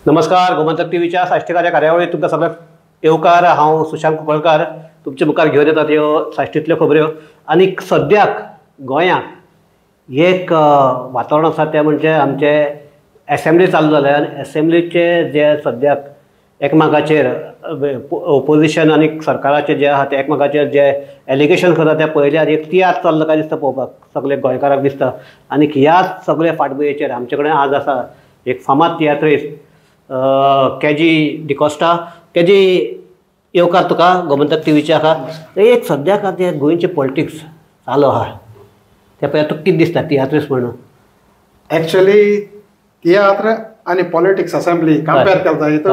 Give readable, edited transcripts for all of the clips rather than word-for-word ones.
नमस्कार. गोमंतक टीव्हीच्या साश्टीकाच्या कार्यावळीत तुमकां सगळ्यांक येवकार. हांव सुशांत कुंकळकार तुमचे मुखार घेवन येतात ह्यो साश्टींतल्यो खबऱ्यो. आनी सद्याक गोंयांत एक वातावरण आसा तें म्हणजे आमचे एसेंब्ली चालू जाल्या आनी एसेंब्लीचे जे सद्याक एकमेकाचेर ओपोजिशन आनी सरकाराचे जे आहा ते एकमेकाचेर जे एलिगेशन करता ते पळयल्यार एक तियात्र चल्ला काय दिसता पळोवपाक सगळे गोंयकारांक दिसता. आनी ह्याच सगळे फाटभुंयेचेर आमचे कडेन आज आसा एक फामाद तियात्रीस्ट केजी डिकोस्टा. केजी येवकार तुका गोमंतक टीव्हीच्या हाका. एक सद्याक ते गोंयचे पॉलिटिक्स चालू आहा ते पळय तुका कितें दिसता तियात्रीस्ट म्हणून? एक्चुअली तियात्र आनी पॉलिटिक्स असेंब्ली कंपेर केलं जायत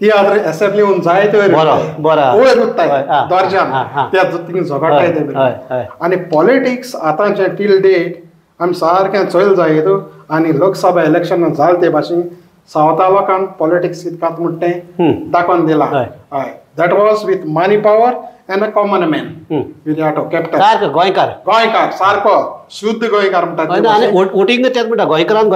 तियात्र असेंब्लीहून जायते वयर उरताय दर्जान त्या थिंग झगडटाय ते. आनी पॉलिटिक्स आतांचे टील डेट आमी सारकें चोयल जायत. आनी लोकसभा इलेक्शन जालें ते भाशेन सावथा लोकांक पॉलिटिक्स कितकात म्हणटा तें दाखोवन दिलां. हय, that was with money power and a common man विराटो कॅप्टन. गोंयकार सारको शुद्ध गोंयकार म्हणटा. वोटिंग तेच म्हणटा गोंयकारान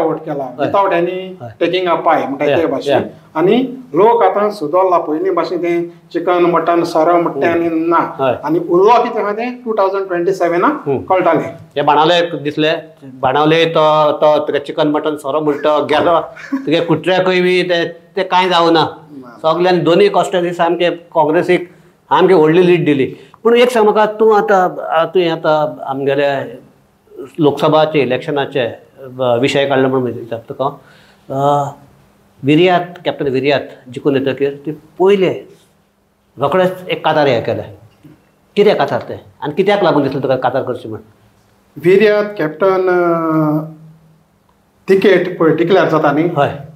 वोट केला without any taking a pie म्हणटा ते भाशेन. आनी लोक आतां सुदरला पयलीं भाशेन तें चिकन मटन सोरो म्हणटा आनी ना. आनी उरलो कितें आहा तें 2027 कळटालें. हे बाणावले दिसले बाणावले तो तुगे चिकन मटन सोरो म्हणटा गेलो तुगे कुट्र्याकूय बी ते कांय जावना. सगळ्यांनी दोनूय कॉन्स्टिट्युएन्सी सामके काँग्रेसीक सामकी व्हडली लीड दिली. पूण एक सांग म्हाका तूं आतां आमगेले लोकसभाचे इलेक्शनाचे विशय काडले म्हणून विचारता तुका. विर्यात कॅप्टन विर्यात जिखून येतकीर ते पयले रोखडेच एक कातार हें केलें. कित्याक कातार तें आनी कित्याक लागून दिसलें तुका कातार करचें म्हण? विर्यात कॅप्टन तिकेट पळय डिक्लेअर जाता न्ही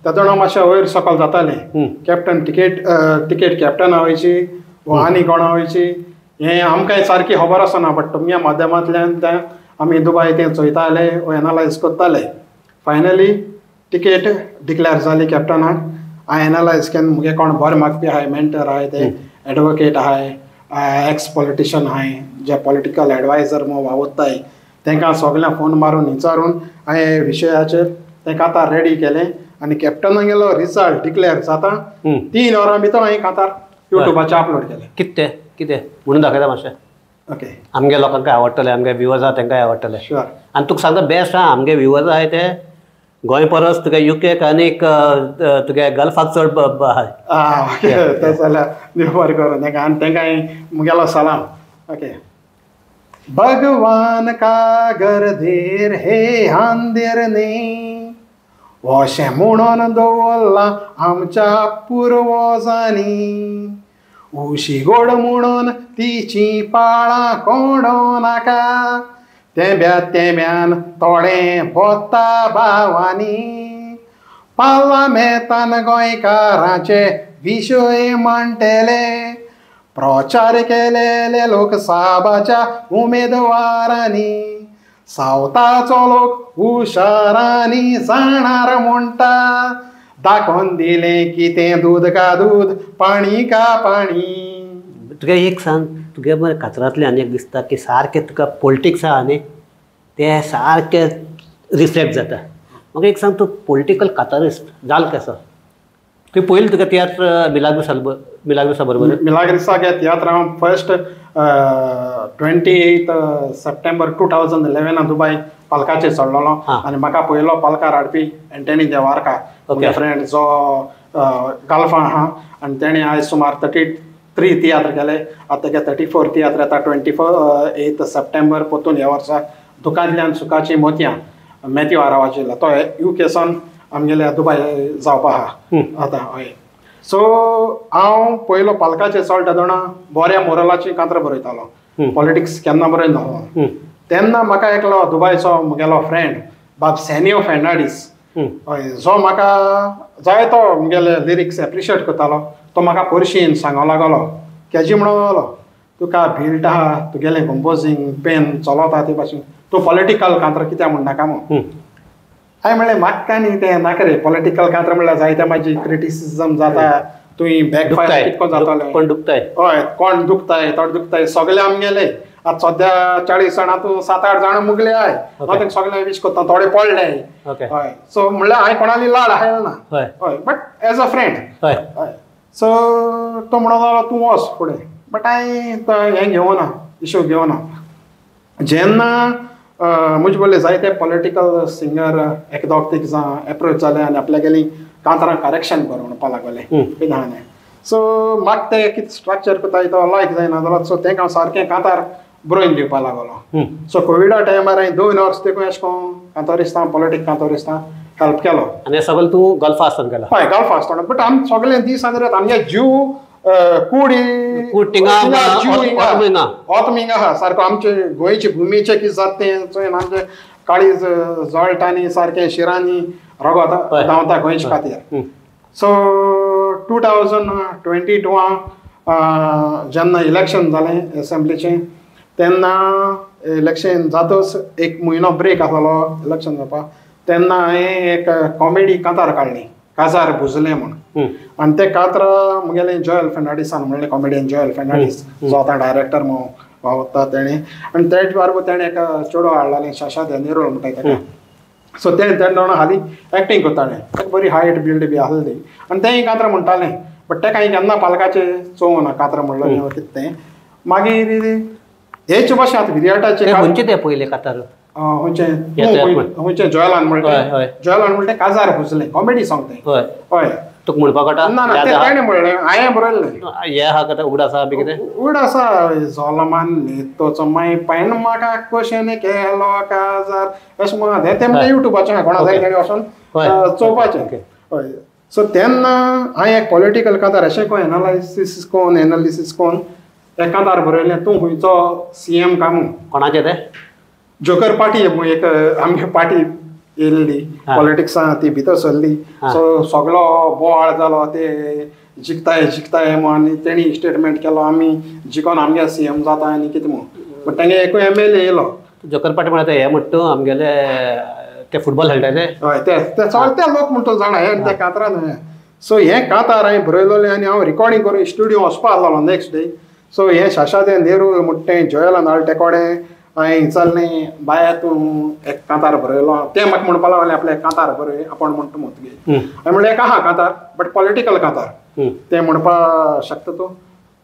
तेदोणा मातशें वयर सकयल जातालें. कॅप्टन तिकेट कॅप्टना वयची वा आनी कोणा वयची हें आमकांय सारकी खबर आसना. बट तुमच्या माध्यमांतल्यान तें आमी दुबाय तें चोयताले वा एनालायज करताले. फायनली तिकेट डिक्लेअर जाली कॅप्टनाक. हांवें एनालायज केलें मुगे कोण बरें मागपी आहाय मेंटर आहाय ते एडवोकेट आहाय एक्स पॉलिटिशियन आहाय जे पॉलिटिकल एडवायजर वावुरताय तांकां सगळ्यांक फोन मारून विचारून हांवें विशयाचेर तांकां आतां रेडी केलें. आनी कॅप्टनाक गेलो रिजल्ट डिक्लेअर जाता 3 वरां भितर हांवें कातार युट्यूबाचेर अपलोड केलें. कितें म्हणून दाखयता मातशें. ओके, आमगे लोकांक आवडटलें आमगे व्ह्युअर्स आहा तांकांय आवडटलें. शुअर. आनी तुका सांगता बेस्ट आहा आमगे व्ह्युअर्स आहाय ते गोंय परस तुगे युकेक आनीक तुगे गल्फाक चड आहाय. तें जाल्यार देव बरें करूं तांकां. आनी तांकांय मुगेलो सलाम. ओके. भगवान का गर्देर हे अंधेर ने वशें म्हणून दवरला आमच्या पुर्वजांनी. उशी गोड म्हणून तिची पाळां कोणो नाका तेंब्यान थोडें बोत्ता भावांनी. पार्लामेंतान गोंयकारांचे विशय मांडटले प्रचार केलेले लोकसभाच्या उमेदवारांनी. सावथाचो लोक हुशारांनी जाणार म्हणटा दाखोवन दिलें कितें दूद का दूद पाणी का पाणी. तुगे एक सांग तुगे मरे कातरांतल्यान आनी एक दिसता की सारकें तुका पॉलिटिक्स आहा न्ही तें सारकें रिफ्लेक्ट जाता. म्हाका एक सांग तूं पॉलिटिकल कातारिस्ट जाल कसो? तुवें पयलीं तुका तियात्र मिलाग्रिसा बरोबर मिलाग्रिसा गे तियात्र हांव फर्स्ट 28 सप्टेंबर 2011 दुबाय पालकाचेर चडलोलो. आनी म्हाका पयलो पालकार हाडपी एंटनी देवारकार फ्रेंड जो गाल्फा आहा. आनी तेणें आयज सुमार 33 तियात्र केले. आतां तेगे 34 तियात्र येता 28 सप्टेंबर पोतून ह्या वर्सा दुकांतल्यान सुखाची मोतयां मॅथ्यू आरावाची तो UK आमगेल्या दुबाय जावपा आहा आतां. हय. सो हांव पयलो पालकाचेर चड तेदोणा बऱ्या मोरलाची कांत्र बरयतालो. पॉलिटिक्स केन्ना बरयनासलो. तेन्ना म्हाका एकलो दुबायचो मुगेलो फ्रेंड बाब सॅनियो फेर्नांडीस जो म्हाका जायतो मुगेले लिरिक्स एप्रिशिएट करतालो. तो म्हाका पर्शीन सांगो लागलो केजी म्हणून लागलो तुका बिल्ट आहा तुगेलें कंपोजींग पेन चलता ते भाशेन तूं पॉलिटिकल कांत्र कित्याक म्हणनाका म्हणून. हांवें म्हणलें म्हाका न्ही तें नाका रे. पॉलिटिकल कांत्र म्हणल्यार जायते म्हाजी क्रिटिसिजम जाता तुवें बॅकफायर कितको जातालें कोण दुखताय हय कोण दुखताय थोडे दुखताय सगळे आमगेले. आतां सद्या 40 जाणां तूं 7-8 जाणां मुगले आय हांव तेंकां सगळें विश कोत्ता थोडे पडले हय सो म्हणल्यार हांवें कोणाली लाड हायला ना हय बट एज अ फ्रेंड हय सो तो म्हणून लागलो तूं वच फुडें बट हांवें हें घेवना इश्यू घेवना जेन्ना म्हजे बोले जायते पॉलिटिकल सिंगर एक दोग तीग जावन एप्रोच जाले आनी आपल्या गेली कांतारां करेक्शन करूं म्हणपाक लागले कितें हांवें सो म्हाका ते कितें स्ट्रक्चर कोत्ता तो लायक जायना जाल्यार सो तेंकां हांव सारकें कांतार बरोवन दिवपाक लागलो सो कोविडा टायमार हांवें 2 वर्स देखून अशें करून कांतारिस्तां पॉलिटीक कांतारिस्तां हेल्प केलो आनी सगळें तूं गल्फा आसतना केला हय गल्फा आसतना बट आमी सगळे दीस आनी रात आमगे जीव ओतमिंगा आहा सारको आमचे गोंयचे भुमीचे कितें जाता तें चोयन आमचे काळीज जळटानी सारकें शिरांनी रगत धांवता गोंयचे खातीर सो 2022 जेन्ना इलेक्शन जालें एसेंब्लीचें तेन्ना इलेक्शन जातच एक म्हयनो ब्रेक आसलो इलेक्शन जावपाक तेन्ना हांवें एक कॉमेडी कांतार काडली काजार बुजलें म्हूण आनी ते कांतरां म्हगेलें जॉयल फेर्नांडीसान म्हणलें कॉमेडियन जॉयल फेर्नांडीस जो आतां डायरेक्टर म्हणून वावरता तेणें आनी तेच बाराबर तेणें एक चेडो हाडलें शाशा नेरोल म्हणटाय ताका सो ते दोन हालीं एक्टींग कोत्तालें ताका बरी हायट बिल्ड बी आसली आनी तेंय कांतरां म्हणटालें बट तेका हांवें केन्ना पालकाचें चोवना कांतरां म्हणलो कितें तें मागीर हेच भाशेन आतां विर्याटाचें खंयचें तें पयलें कांतार खंयचें जॉयलान म्हणलें काजार बुजलें कॉमेडी सॉंग तें हय तुका म्हणपाक कळटा ना ना तेणें म्हणलें हांवें बरयल्लें हें आहा कथा उगड आसा बी कितें उगड आसा झोलमान न्हिदतोचो माय पायन म्हाका क्वेशन केलो काजार अशें म्हणत तें म्हणजे युट्यूबाचें कोणा जाय तेणी वचून चोवपाचें हय सो तेन्ना हांवें एक पॉलिटिकल कांतार अशें कोण एनालिसीस कोन्न एक कांतार बरयलें तूं खंयचो CM कामू कोणाचें तें जोकर पार्टी एक आमगे पार्टी येयल्ली पॉलिटिक्सान ती भितर सरली सो सगळो बोवाळ जालो ते जिखताय म्हूण आनी तेणी स्टेटमेंट केलो आमी जिखोन आमगे CM जाता आनी कितें म्हूण बट तेंगे एकूय MLA येयलो जोकर पार्टी म्हणटा हें म्हणटा तूं आमगेले ते फुटबॉल खेळटाले हय ते सगळे ते लोक म्हणटा जाणा हे ते कांतारान सो हें कांतार हांवें बरयलोलें आनी हांव रिकॉर्डिंग करून स्टुडियो वचपाक लागलो नेक्स्ट डे सो हें शाशादें नेहरू म्हणटा तें जॉयलान हाडलें तेकोडें हांवें विचारलें बाया तूं एक कांतार बरयलो तें म्हाका म्हणपाक लागलें आपलें कांतार बरय आपण म्हणटा मुतगे हांवें म्हणलें एक आहा कांतार बट पॉलिटिकल कांतार तें म्हणपाक शकता तूं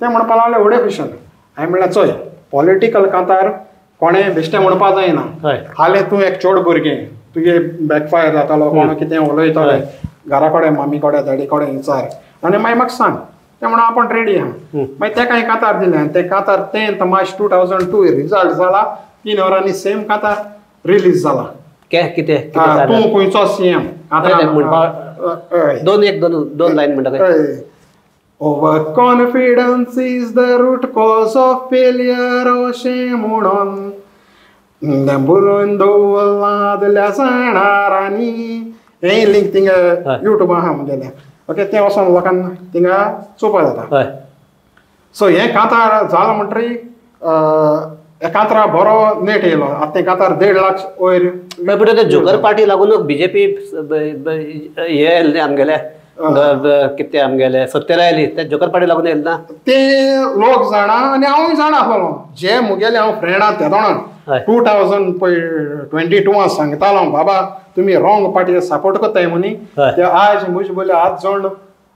तें म्हणपाक लागलें व्हडे खुशाल हांवें म्हणलें चोय पॉलिटिकल कांतार कोणें बेश्टें म्हणपाक जायना हालें तूं एक चोड भुरगें तुगे बॅकफायर जातालो कोण कितें उलयताले घरा कडेन मामी कडेन डॅडी कडेन विचार आनी मागीर म्हाका सांग तें म्हणून आपण रेडी आहा मागीर तेका हांवें कांतार दिलें आनी तें कांतार 10th मार्च 2002 रिजल्ट जाला 3 वरांनी सेम कांतार रिलीज जाला कितें तूं खंयचो CM दोन लायन म्हणटा overconfidence is the root cause of failure अशें म्हणून बरोवन दवरला आदल्या जाणारांनी हें लिंक थिंगा युट्यूब आहा म्हगेलें ओके तें वचोन लोकांना थिंगा चोवपाक जाता सो हें कांतार जालां म्हणटरी कांतारा बरो नेट येयलो आतां तें कांतार 1.5 लाख वयर ते जोकर पार्टी लागून BJP हे येयले आमगेले कितें आमगेले सत्तेरा येयली ते जोकर पार्टी लागून येयले ना ते लोक जाणा आनी हांवूय जाणा आसलो जे मुगेले हांव फ्रेंडां ते जाणां 2022 सांगतालो बाबा तुमी रॉंग पार्टी सपोर्ट कोत्ताय म्हणी ते आज म्हजे बोले आज जण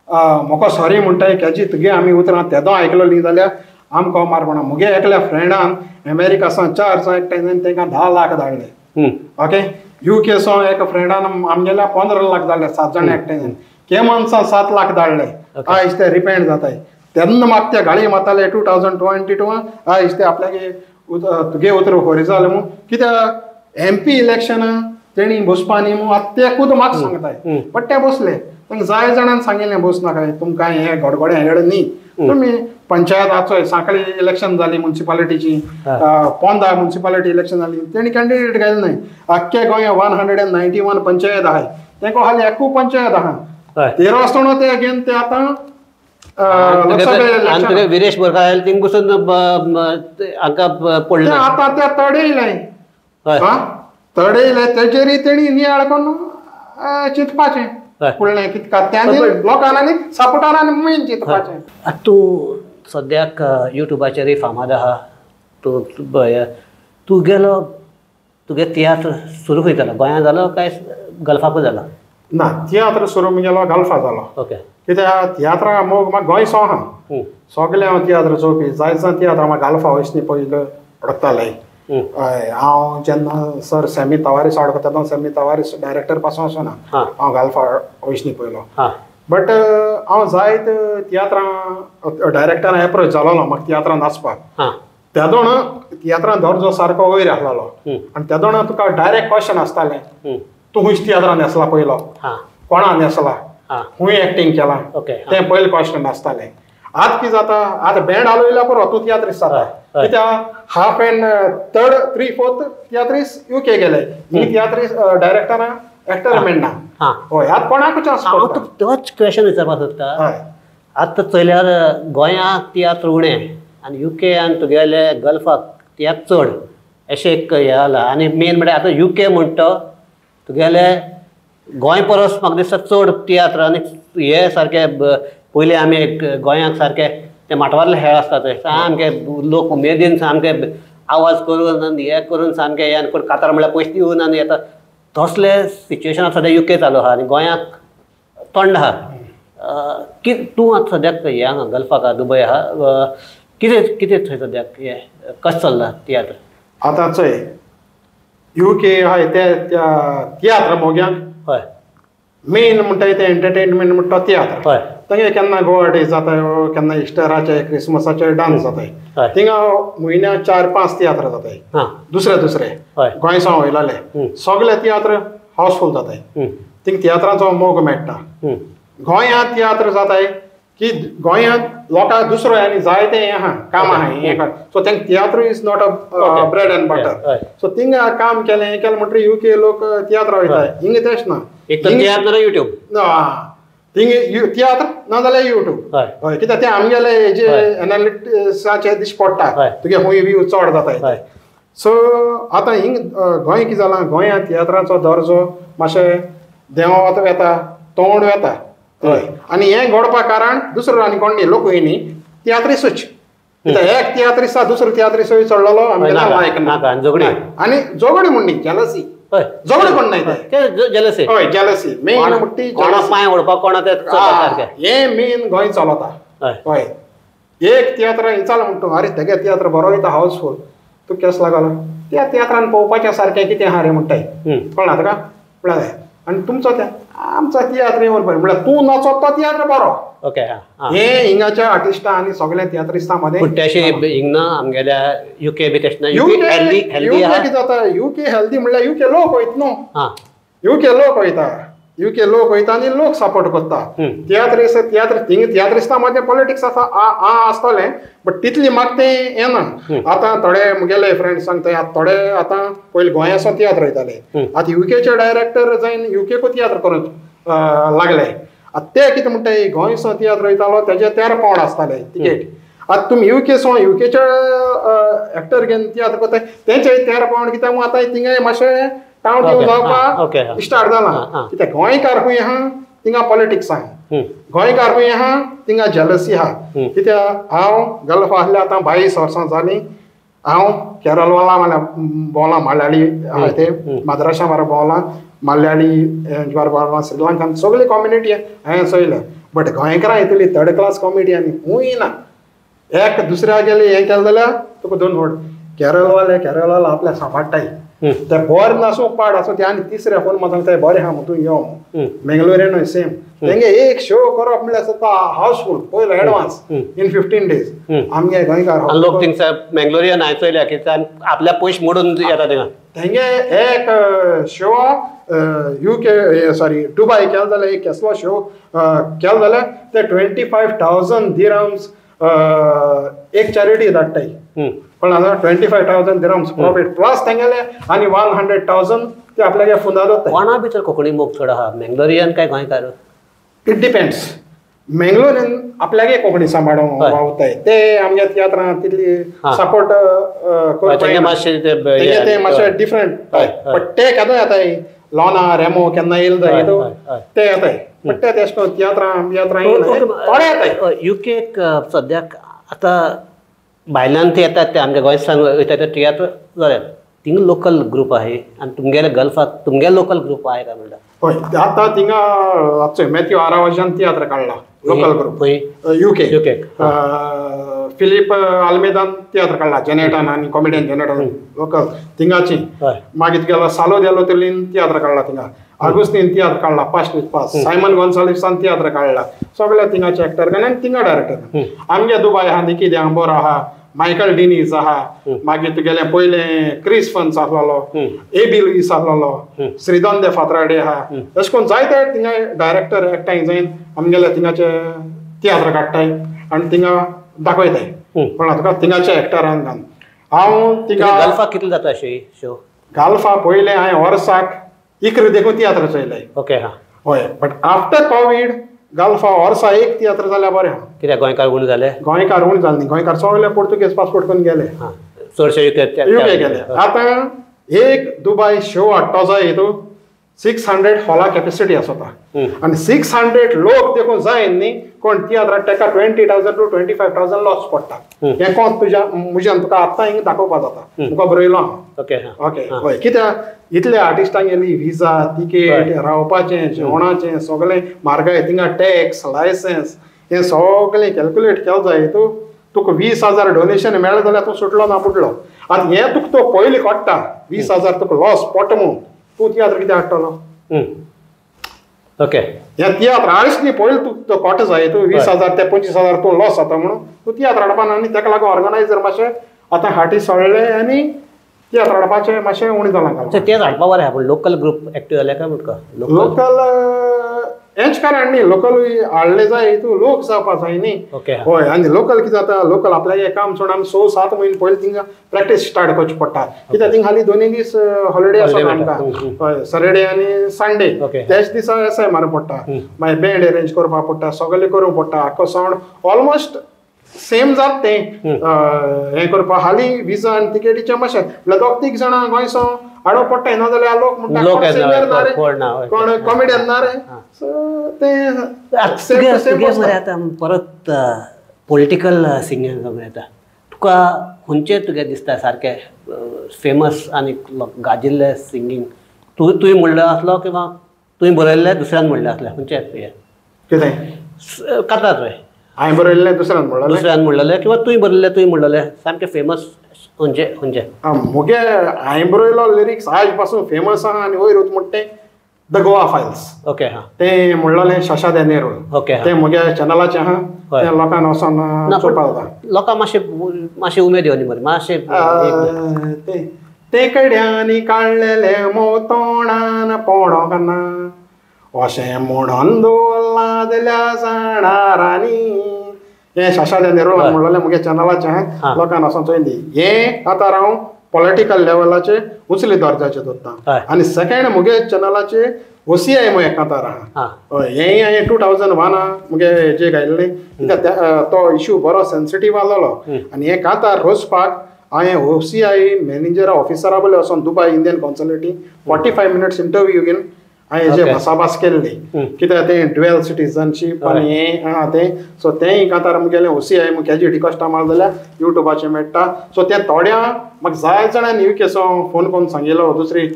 म्हाका सॉरी म्हणटाय केजी तुगे आमी उतरां तेदो आयकलोली जाल्यार आमकां मारपणा मुगे एकल्या फ्रेंडान अमेरिका सावन 4 जाण एकठांय तांकां 10 लाख धाडले ओके UK सावन एक फ्रेंडान आमगेल्या 15 लाख धाडले 7 जाण एकठांय केमन्सा 7 लाख धाडले आयज ते रिपेंड जाताय तेन्ना म्हाका ते गाळी मारताले 2022 आयज ते आपल्यागे तुगे उतर होरी जालें म्हूण कित्याक MP इलेक्शन तेणी बसपा न्ही म्हूण आतां ते खूद म्हाका सांगताय बट ते बसले तांकां जाय जाणांनी सांगिल्लें बस नाकाय तुमकां हें गडगडें हेड न्ही तुमी पंचायताचो सांखळी इलेक्शन जाली म्युन्सिपालिटीची पोंदा म्युन्सिपालिटी इलेक्शन जाली तेणी कॅन्डिडेट घायल न्हय आख्खे गोंया 191 पंचायत आहाय तेंको हालीं एकू पंचायत आहा तेरो आसतना ते घेवन ते आतां विरेश बोरकार थिंग बसून हांकां पडलें आतां ते तडयले तेजेरी तेणी नियाळ करून चिंतपाचें फुडलें कितका त्यांनी लोकांनी सपोर्टारांनी मेन चिंतपाचें तूं सद्याक युट्यूबाचेरय फामाद आहा तूं गेलो तुगे तियात्र सुरू खंय जालो गोंयांत जालो काय गल्फाकूच जालो ना तियात्र सुरू गेलो गल्फा जालो ओके कित्याक तियात्रा मोग म्हाका गोंय सो आहा सगळे हांव तियात्र चोवपी जायत तियात्र म्हाका गल्फा वयसनी पयलीं अडकताले हय हांव जेन्ना सर सेमी तवारीस अडकता तेन्ना सेमी तवारीस डायरेक्टर पासून आसूं ना हांव गल्फा वयसनी पयलो बट हांव जायत तियात्रां डायरेक्टरान एप्रोच जालोलो म्हाका तियात्रांत नाचपाक तेदोण तियात्रान दर्जो सारको वयर आसलेलो आनी तेदोण तुका डायरेक्ट क्वेश्चन आसतालें तूं खुंयच तियात्रान न्हेसला पयलो कोणा न्हेसला खूंय एक्टींग केलां तें पयलें क्वेश्चन आसतालें आतां कितें जाता आतां बँड हालोयल्या पुरो तूं तियात्रीस जाता कित्याक हाफ एंड थर्ड 3/4 तियात्रीस UK गेले ही तियात्रीस डायरेक्टरां एक्टर मेळना हय आतां कोणाकूच चान्स हांव तुका तोच क्वेश्चन विचारपाक सोदता आतां चयल्यार गोंयांत तियात्र उणें आनी UK आनी तुगेले गल्फाक तियात्र चड अशें एक हें जाला आनी मेन म्हळ्यार आतां UK म्हणटा तुगेले गोंय परस म्हाका दिसता चड तियात्र आनी हे सारके पयलीं आमी गोंयांक सारके ते माटवारले खेळ आसता ते सामके लोक उमेदीन सामके आवाज करून आनी हें करून सामके हे आनी कोण कातार म्हळ्यार पयशे दिवन आनी येता तसले सिच्युएशन सद्या UK चालू आहा आनी गोंयांक थंड आहा तूं आतां सद्याक हें हांगा गल्फाक आहा दुबय आहा कितें थंय सद्याक हें कशें चल्लां तियात्र आतां चोय UK आहाय ते तियात्र मोग्यांक हय मेन म्हणटा ते एंटरटेनमेंट म्हणटा तियात्र हय थंय केन्ना गोवा डे जाताय केन्ना इस्टराचे क्रिसमसाचे डान्स जाताय थिंगा म्हयन्याक 4-5 तियात्र जाताय दुसरे गोंयसां वयलाले सगळे तियात्र हावसफूल जाताय थिंग तियात्राचो मोग मेळटा गोंयांत तियात्र जाताय की गोंयांत लोकांक दुसरो आनी जायते हें आहा काम आहा हें कर so तेंक tiatr is not a bread end butter so थिंगा काम केलें म्हणटरी UK लोक तियात्र वयताय हिंग तेश ना एक तर तियात्र युट्यूब थिंग तियात्र नाजाल्यार युट्यूब हय कित्याक ते आमगेले हेजे एनालिटिक्साचे दिश्ट पडटा तुगे खूंय व्यू चड जाताय सो आतां हिंग गोंय कितें जालां गोंयांत तियात्राचो दर्जो मातशें देंवत वेता तोंड वेता हय आनी हें घडपा कारण दुसरो आनी कोण न्ही लोक न्ही तियात्रीसूच कित्याक एक तियात्रीसा दुसरो तियात्रीसोय चडलेलो आमगेलो लायक ना झगडी आनी झगडी म्हण न्ही जेलसी झगडी कोण नाही जेलसी हय जेलसी मेन म्हणटी कोणाक पांय ओडपाक कोणा ते सारकें हें मेन गोंय चलता हय एक तियात्र इंचाल म्हणटा अरे तेगे तियात्र बरो वयता हावसफूल तूं केस लागलो त्या तियात्रान पळोवपाचें सारकें कितें आहा रे म्हणटाय कळना तुका म्हळ्यार आनी तुमचो त्या आमचो तियात्र येवन पळय म्हळ्यार तूं नाचो तो तियात्र बरो ओके हे हिंगाच्या आर्टिस्टां आनी सगळ्या तियात्रिस्टां मदें पूण तेशें हिंगना आमगेल्या UK बी तशें ना हेल्दी कितें जाता UK हेल्दी म्हळ्यार UK लोक वयता न्हू UK लोक वयता UK लोक वयता आनी लोक सपोर्ट करता तियात्र थिंग तियात्रिस्टां मदें पॉलिटिक्स आसतलें बट तितली म्हाका तें येना आतां थोडे मुगेले फ्रेंड्स सांगताय थोडे आतां पयलीं गोंयाचो तियात्र वयताले आतां UKचे डायरेक्टर जावन UKकू तियात्र करून लागले आतां ते कितें म्हणटाय गोंयचो तियात्र वयतालो तेजे 13 पावंड आसताले तिकेट आतां तुमी UKचे एक्टर घेवन तियात्र करताय तेंचे 13 पावंड कित्याक आतां थिंगा मातशें टावन टिवन जावपाक स्टार्ट जालां कित्याक गोंयकार खूंय आहा थिंगा पॉलिटिक्स आहा गोंयकार खूंय आहा थिंगा जेलसी आहा कित्याक हांव गल्फा आसलें आतां 22 वर्सां जालीं हांव केरळवाला भोंवलां मल्याळी आहाय ते माद्रासा बारा भोंवलां मल्याळी बारा भोंवलां श्रीलंकान सगळी कम्युनिटी हांवें चोयल्या बट गोंयकारां येतली थर्ड क्लास कॉमेडी आनी खूंय ना एक दुसऱ्या गेले हें केलें जाल्यार तुका 2 वड केरळवाला आपल्या सांबाडटाय ते बरें नासूं पाड आसूं ते आनी तिसऱ्या फोन म्हाका सांगताय बरें आहा तूं यो मेंगलोरियन सेम तेंगे एक शो करप म्हळ्यार जाता हावसफूल पयलो एडवान्स इन 15 डेज आमगे गोंयकार लोक थिंगसर मेंगलोरियन आयचयल्या कित्याक आपल्या पयशे मोडून येता थिंगा तेंगे एक शो UK सॉरी दुबय केलो जाल्यार एक कसलो शो केलो जाल्यार ते 25,000 दिरहम्स एक चॅरिटी धाडटाय पण आता 25,000 दिरहम्स प्रॉफिट प्लस तेंगेले आनी 100,000 ते आपल्यागे फुंदा दोत्ताय कोणा भितर कोंकणी मोग चड आहा मेंगलोरियन काय गोंयकार इट डिपेंड्स मेंगलोरियन आपल्यागे कोंकणी सांबाळूंक वावताय ते आमगे तियात्रां तितली सपोर्ट करपाक मातशें डिफरंट बट ते केन्ना येताय लोना रेमो केन्ना येयलो जाय ते येताय बट ते तेश तियात्रां थोडे येताय UK सद्याक आतां भायल्यान ते येतात ते आमच्या गोंयसान वयता ते तियात्र जाल्यार थिंग लोकल ग्रुप आहे आणि तुमगेले गल्फाक तुमगे लोकल ग्रुप आहे काय म्हणटा हय आतां थिंगा मॅथ्यू आरावाजान तियात्र काडला लोकल ग्रुप UK फिलीप आल्मेदान तियात्र काडला जेनेटान आनी कॉमेडियन जेनेटान लोकल थिंगाची मागीर तुगेलो सालो देलो तेलीन तियात्र काडला थिंगा आगुस्तीन तियात्र काडला पास्ट विथ पास सायमन गोन्साल्विसान तियात्र काडला सगळे थिंगाचे एक्टर आनी थिंगा डायरेक्टर आमगे दुबाय आहा निकी देंबोर आहा मायकल डिनीज आहा मागीर तुगेले पयले क्रिस फन्स आसलोलो एबी लुईस आसलोलो श्रीदंदे फातराडे आहा अशें करून जायते थिंगा डायरेक्टर एकठांय जायन आमगेले थिंगाचे तियात्र काडटाय आनी थिंगा दाखयताय पण तुका थिंगाचे एक्टरान घाल हांव थिंगा गल्फाक कितले जाता अशें शो गाल्फा पयले हांवें वर्साक इकरा देखून तियात्र चयलें ओके हा हय बट आफ्टर कोवीड गाल्फा वर्सा एक तियात्र जाल्यार बरें आहा कित्याक गोंयकार उणे जाले गोंयकार उणे जाले न्ही गोंयकार सगळे पुर्तुगेज पासपोर्ट करून गेले चडशे UK गेले आतां एक दुबाय शो हाडटो जाय हितू 600 हॉला कॅपेसिटी आसता आनी 600 लोक देखून जायन न्ही कोण तियात्राक तेका 20,000 to 25,000 लॉस पडटा हें कोण तुज्या मुज्यान तुका आतां हिंग दाखोवपा जाता तुका बरयलो हांव ओके हय कित्याक इतले आर्टिस्टांक गेली विजा तिकेट रावपाचें जेवणाचें सगळें म्हारगाय थिंगा टॅक्स लायसन्स हें सगळें कॅल्क्युलेट केलें जाय हितू तुका 20,000 डोनेशन मेळ्ळें जाल्यार तूं सुटलो ना बुडलो आनी हें तुका तो पयलीं काडटा 20,000 तुका लॉस पडटा म्हणून तूं तियात्र कितें हाडटलो ओके हें तियात्र हाडूच न्ही पयलीं तूं तो कोट जाय तूं 20,000 ते 25,000 तूं लॉस जाता म्हणून तूं तियात्र हाडपाना आनी ताका लागून ऑर्गनायझर मातशें आतां हाटी सोडले आनी तियात्र हाडपाचें मातशें उणें जालां तें हाडपा बरें आहा पूण लोकल ग्रुप एक्टीव जाले काय म्हणटा लोकल हेंच कारण न्ही लोकल हाडले जाय हितू लोक जावपा जाय न्ही हय आनी लोकल कितें जाता लोकल आपल्यागे काम सोडून आमी 6-7 म्हयने पयलीं थिंगा प्रॅक्टीस स्टार्ट करची पडटा कित्याक थिंगा हालीं 2 दीस हॉलिडे आसता आमकां हय सॅटर्डे आनी संडे त्याच दिसा एसाय मारूं पडटा मागीर बँड अरेंज करपा पडटा सगळें करूंक पडटा आख्खो सावंड ऑलमोस्ट सेम जात तें हें करपा हालीं विजा आनी तिकेटीचें मातशें म्हळ्यार 2-3 जाणां गोंयसावन हाडप पडटा ना जाल्यार लोक म्हणटा सिंगर ना रे कोण कॉमेडियन ना रे सो तें आतां परत पॉलिटिकल सिंगींग जावन येता तुका खंयचे तुगे दिसता सारकें फेमस आनी गाजिल्लें सिंगींग तुवें म्हणलें आसलो किंवा तुवें बरयल्लें दुसऱ्यान म्हणलें आसलें खंयचें हें कितें काता तुवें हांवें बरयल्लें दुसऱ्यान म्हणलेलें किंवा तुवें बरयल्लें तुवें म्हणलेलें सामकें फेमस खंयचें मुगे हांवें बरयलो लिरिक्स आज पासून फेमस आहा आनी वयर म्हणटा तें द गोवा फायल्स ओके हा तें म्हणलेलें शशा दे नेरूळ ओके तें मुगे चॅनलाचें आहा तें लोकांक वचोन चोवपा जाता लोकांक मातशें उमेद येवनी मरे मातशें ते कड्यांनी काडलेले मोतोणान पोडो घाना अशें म्हणून दवरलादल्या जाणारांनी हें शशा दे नेरूळ म्हणलेलें मुगे चॅनलाचें आहा लोकांक वचोन चोयली हें आतां हांव पॉलिटिकल लेवलाचे उंचले दर्जाचे धरता आनी सेकेंड मुगे चॅनलाचे OCI म्हूण एक कांतार आहा हेंय हांवें 2001 मुगे हेजे घायल्लें कित्याक तो इशू बरो सेन्सिटीव आसलोलो आनी हें कांतार रोजपाक हांवें OCI मॅनेजर ऑफिसरा बरें वचोन दुबाय इंडियन कॉन्सुलेटी 45 मिनट्स इंटरव्यू घेवन हांवें हेजे भासाभास केल्ली कित्याक तें ड्युएल सिटीजनशीप आनी हें आहा तें सो तेंय कांतार मुगेलें OCI मुगे हेजी डिकॉस्टा मार जाल्यार युट्यूबाचेर मेळटा सो तें थोड्या म्हाका जाय जाणांनी UK सावन फोन करून सांगिल्लो दुसरी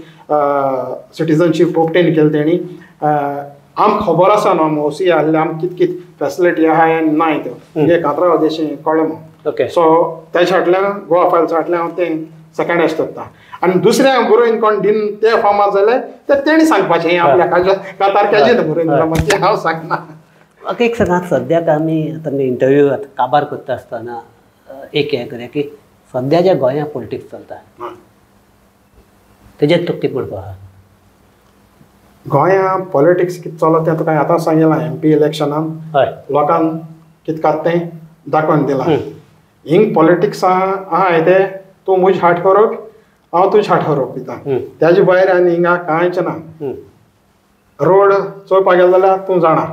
सिटीजनशीप ऑब्टेन केली तेणी आमकां खबर आसा न्हू OCI आहले आमकां कित कित फॅसिलिटी आहा नाय त्यो मुगे कांतरा देशी कळ्ळें म्हणून सो तेच्या फाटल्यान गोवा फायल्स फाटल्यान हांव तें सेकेंड एश धरता आनी दुसऱ्यांक बरोवन कोण दिन ते फामाद जाले ते तेणी सांगपाचें आपल्या कांतार केजें बरोवन म्हणजे हांव सांगना म्हाका एक सांगात सद्याक आमी आतां इंटरव्यू काबार करता आसतना एक हें करूया की सद्या ज्या गोंयांत पॉलिटिक्स चलता तेजेर तुका कितें म्हणपा आहा गोंयांत पॉलिटिक्स कितें चलता तें तुका आतां सांगिलां MP इलेक्शनान लोकांक कितें कात तें दाखोवन दिलां हिंग पॉलिटिक्स आहा तें तूं म्हजें हाट करप हांव तुजें हाट करप दिता तेजे भायर आनी हिंगा कांयच ना रोड चोवपाक गेलो जाल्यार तूं जाणा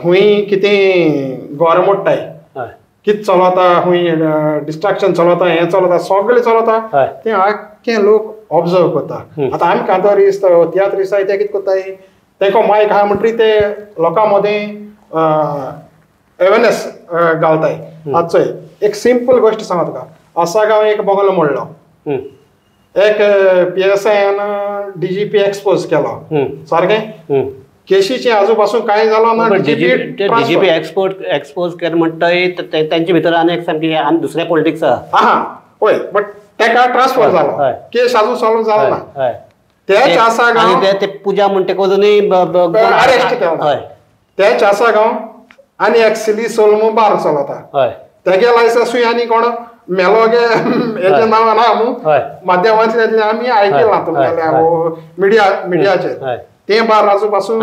खूंय कितें गोवोरमेंटाय कितें चलता खूंय डिस्ट्रक्शन चलता हें चलता सगळें चलता तें आख्खें लोक ऑब्जर्व करता आतां आमी कांतारिस्ट तियात्रिस्ट आहाय ते कितें कोत्ताय तेंको मायक आहा म्हणटरी ते लोकां मदें अवेरनेस घालताय आजचो एक सिंपल गोष्ट सांगत का आसागांव एक बंगलो मोडलो एक PSIन DGP एक्सपोज केलो सारकें केशीचे आजूबाजू काय झालो ना DGP एक्सपोज केलं म्हणटा त्यांचे भितर आनी सामकी आनी दुसरे पॉलिटिक्स आहा पळय बट तेका ट्रान्सफर जालो केस आजून सॉल्व जालो ना तेच आसागांव ते पुजा म्हणटे अजूनय अरेस्ट केलो तेच आसागांव आनी एक सिली सोलमो बार चलता तेगे लायसन्सूय आनी कोण मेलो गे हेजें नांव ना न्हू माध्यमांतल्यान आमी आयकलां तुमगेल्या मिडियाचेर ते बार आजूबाजू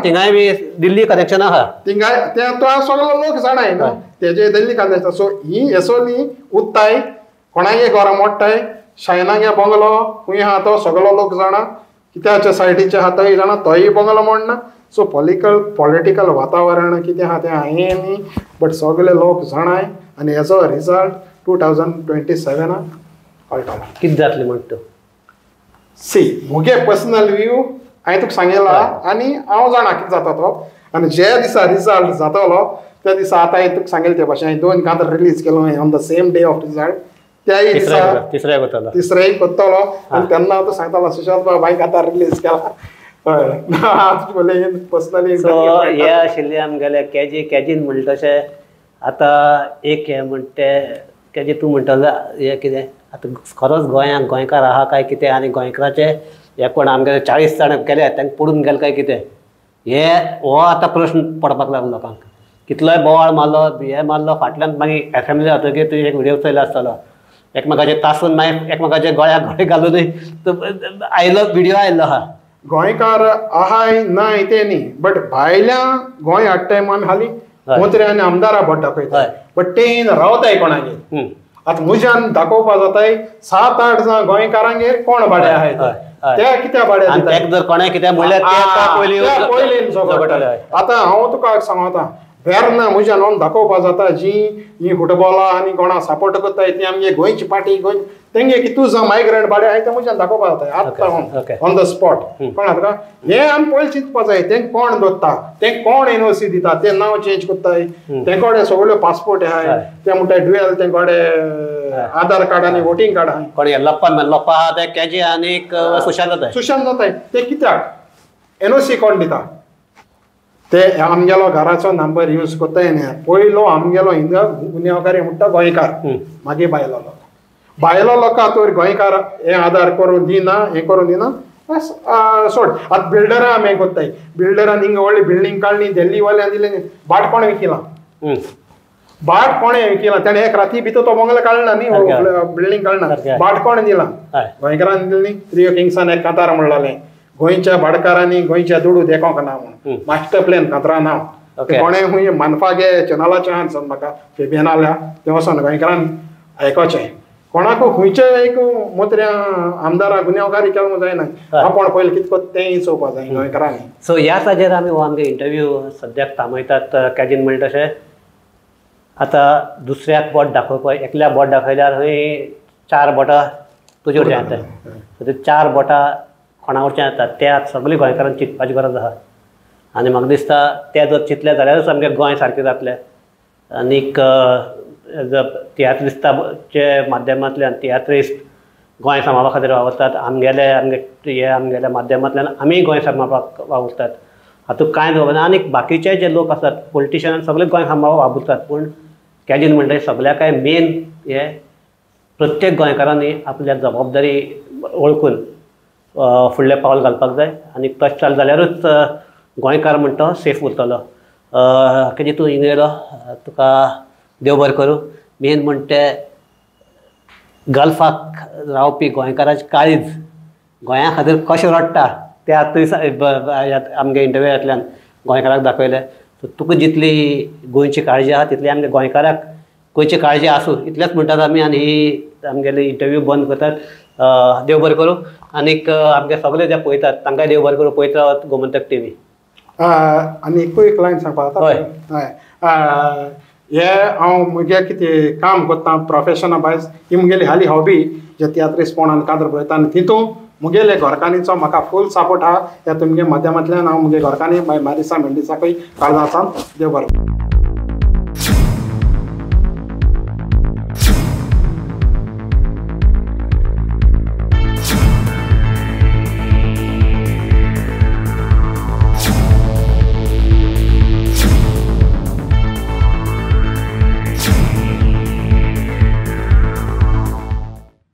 थिंगाय बी दिल्ली कनेक्शन आहा थिंगाय ते तो सगळो लोक जाणाय न्हू तेजे दिल्ली कनेक्शन सो ही येसोली उत्ताय कोणागे घरा मोडटाय शायनागे बंगलो खूंय आहा तो सगळो लोक जाणा कित्याच्या सायडीचे आहा तोय जाणा तोय बंगलो मोडना सो पॉलिटिकल वातावरण कितें आहा तें हांवें न्ही बट सगळे लोक जाणाय आनी हेजो रिजल्ट 2027 कळटलो कितें जातलें म्हणटा सी मुगे पर्सनल व्यू हांवें तुका सांगला आनी हांव जाणा कितें जाता तो आनी जे दिसा रिजल्ट जातलो त्या दिसा आतां हांवें तुका सांगले ते भाशेन हांवें 2 कांतर रिलीज केलो on the same day of result त्याय दिसा तिसऱ्याक करतलो आनी तेन्ना हांव सांगतालो सुशांत बाब हांवें आतां रिलीज केला आज बोले पर्सनली हे आशिल्ले आमगेले कॅजीन म्हणटा तशें आतां एक हे म्हणटे कॅजी तूं म्हणटलो हे कितें आतां खरोच गोंयकार आहा काय कितें आनी गोंयकाराचे हे कोण आमगे 40 जाण गेले तांकां पडून गेले काय कितें हो आतां प्रश्न पडपाक लागलो लोकांक कितलोय बोवाळ मारलो हे मारलो फाटल्यान मागीर असेंब्ली जातकीर तुवें एक व्हिडिओ चयलो आसतलो एकमेकाचे तासून मागीर एकमेकाचे गळ्याक गळे घालून आयलो व्हिडिओ आयल्लो आहा गोंयकार आहाय नाय ते न्ही बट भायल्या गोंय हाडटाय आमी हाली मंत्री आनी आमदारा भट दाखयताय बट ते रावताय कोणागेर आतां मुज्यान दाखोवपा जाताय 7-8 जाण गोंयकारांगेर कोण भाडे आहाय ते कित्या भाडे जर कोणें कितें म्हणल्यार आतां हांव तुका सांगता वेर्ना मुज्या नोंद दाखोवपा जाता जी ही फुटबॉला आनी कोणा सपोर्ट करताय ती आमगे गोंयची पार्टी गोंय तेंगे कितू जावं मायग्रंट भाडे आहाय ते मुज्यान दाखोवपा जाताय आतां ऑन द स्पॉट कळ्ळां तुका हे आमी पयलीं चिंतपा जाय तें कोण दोत्ता तें कोण एनओसी दिता तें नांव चेंज करताय तें कोडे सगळ्यो पासपोर्ट आहाय ते म्हणटाय ड्युएल तें कोडे आधार कार्ड आनी वोटींग कार्ड आहाय कोण लप्पा आहा ते कॅजी आनी सुशांत जाताय ते कित्याक एनओसी कोण दिता ते आमगेलो घराचो नंबर यूज करताय न्ही पयलो आमगेलो हिंगा गुन्यांवकारी म्हणटा गोंयकार मागीर भायलो लोकां तर गोंयकार हे आधार करून दिना हे करून दिना सोड आतां बिल्डरां आमी करताय बिल्डरान हिंगा व्हडली बिल्डींग काडली दिल्ली वाल्यान दिले बाट कोणें विकिलां बाट कोणें विकिलां ताणें एक राती भितर तो बंगलो काडला न्ही बिल्डींग काडना बाट कोणें दिलां गोंयकारान दिली न्ही 3 किंग्सान एक कांतार म्हणलें गोंयच्या भाडकारांनी गोंयच्या दुडू देखोंक ना म्हणून मास्टर प्लॅन कांतरा नांव कोणें खूंय मानफागे चॅनलाचे आहा सन म्हाका फेबियन आल्या ते वचोन गोंयकारान आयकोचें कोणाकू खंयचे एक मंत्र्या आमदारा गुन्यांवकारी केलो जायना आपण पयलीं कितें करता तें चोवपा जाय गोंयकारांनी सो ह्या ताजेर आमी हो आमगे इंटरव्यू सद्याक थांबयतात कॅजीन म्हणटा तशें आतां दुसऱ्याक बोट दाखोवपा एकल्याक बोट दाखयल्यार खंय 4 बोटां तुजे कडच्यान येताय सो ते 4 बोटां कोणा कडच्यान येतात त्या सगळीं गोंयकारांक चिंतपाची गरज आहा आनी म्हाका दिसता ते जर चिंतले जाल्यारूच आमगे गोंय सारकें जातलें आनीक तियात्रिस्ताचे माध्यमांतल्यान तियात्रिस्ट गोंय सांबाळपा खातीर वावरतात आमगेल्या माध्यमांतल्यान आमी गोंय सांबाळपाक वावुरतात हातूंत कांय दवरना आनीक बाकीचे जे लोक आसात पॉलिटिशियन सगळे गोंय सांबाळपाक वावुरतात पूण कॅजीन म्हणटा सगळ्याकाय मेन हे प्रत्येक गोंयकारांनी आपल्या जबाबदारी वळखून फुडलें पावल घालपाक जाय आनी तशें जालें जाल्यारूच गोंयकार म्हणटा तो सेफ उरतलो कॅजी तूं हिंगा येयलो तुका देव बरें करूं मेन म्हणटा गल्फाक रावपी गोंयकाराचें काळीज गोंया खातीर कशें रडटा तें आतां आमगे इंटरव्यूंतल्यान गोंयकाराक दाखयलें सो तुका जितली गोंयची काळजी आहा तितली आमगे गोंयकाराक गोंयची काळजी आसूं इतलेंच म्हणटात आमी आनी ही आमगेली इंटरव्यू बंद करतात देव बरें करूं आनीक आमगे सगळे जे पळयतात तांकांय देव बरें करूं पळयत रावत गोमंतक टीव्ही आनी एकूय एक लायन सांगपाक हय हे हांव मुगे कितें काम करता प्रोफेशना भायर ही मुगेली हाली हॉबी जे तियात्रीस पोणान कांतर पळयता आनी तितून मुगेले घरकान्नीचो म्हाका फूल सपोर्ट आहा ह्या तुमगे माध्यमांतल्यान हांव मुगे घरकान्नी मारिसा मेंडिसाकूय काळजांसान देव बरें